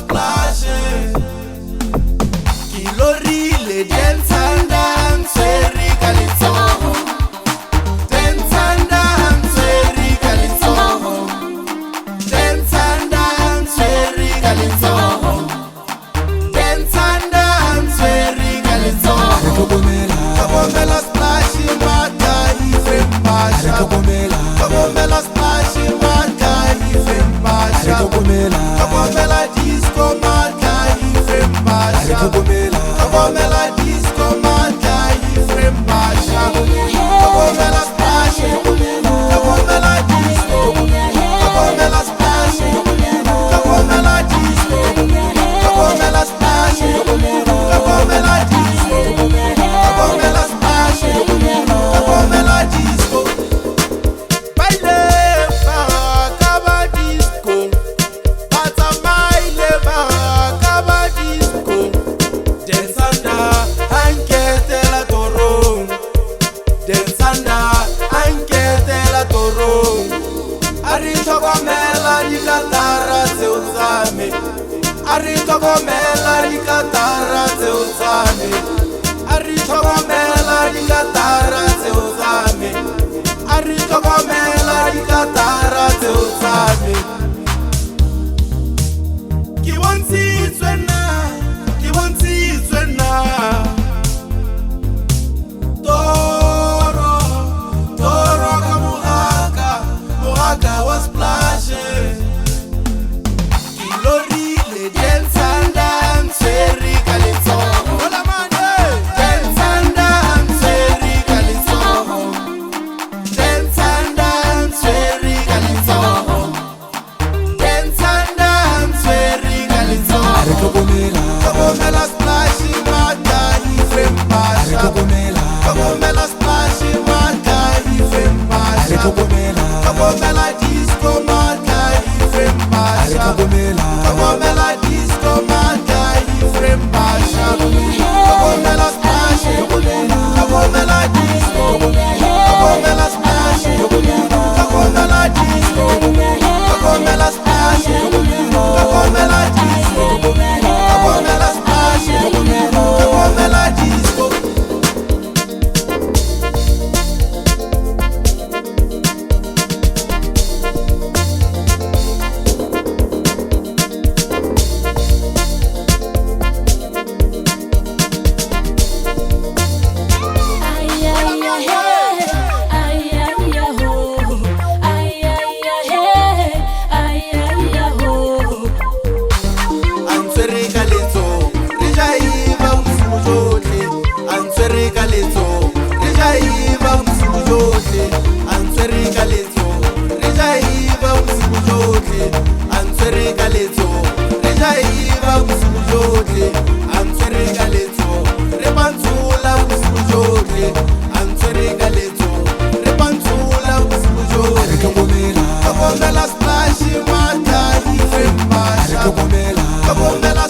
splash. Kilorile densanda answeri kalitsoho. Densanda answeri kalitsoho. Densanda answeri kalitsoho. Densanda answeri kalitsoho. Kabomela splash mata ife masha. Kabomela splash mata ife masha. Kabomela disco mata ife masha. Kabomela disco mata ife masha. Kabomela splash. Kabomela disco. Kabomela splash. Kabomela disco. Kabomela splash. Kabomela disco. Kabomela splash. Kabomela disco. Baile kaba disco. Bata baile kaba disco. Densanda ankete la toro. Densanda ankete la toro. Arito komela likatara zeuzame. Arito komela likatara zeuzame. Arito komela likatara zeuzame. Arito komela likatara zeuzame. Kiwonsizwe na Toro kamuhaka wa splash. Kilorile densanda answeri kalitsoho. Densanda answeri kalitsoho. Densanda answeri kalitsoho. Densanda answeri kalitsoho. Kabomela splash mata ife masha. Kabomela splash mata ife masha. Kabomela disco mata ife masha. Kabomela disco mata ife masha. Kabomela splash. Kabomela disco. Kabomela splash. Kabomela disco. Kabomela splash. Kabomela disco. Kabomela splash. Kabomela disco. Kabomela splash mata ife masha. Kabomela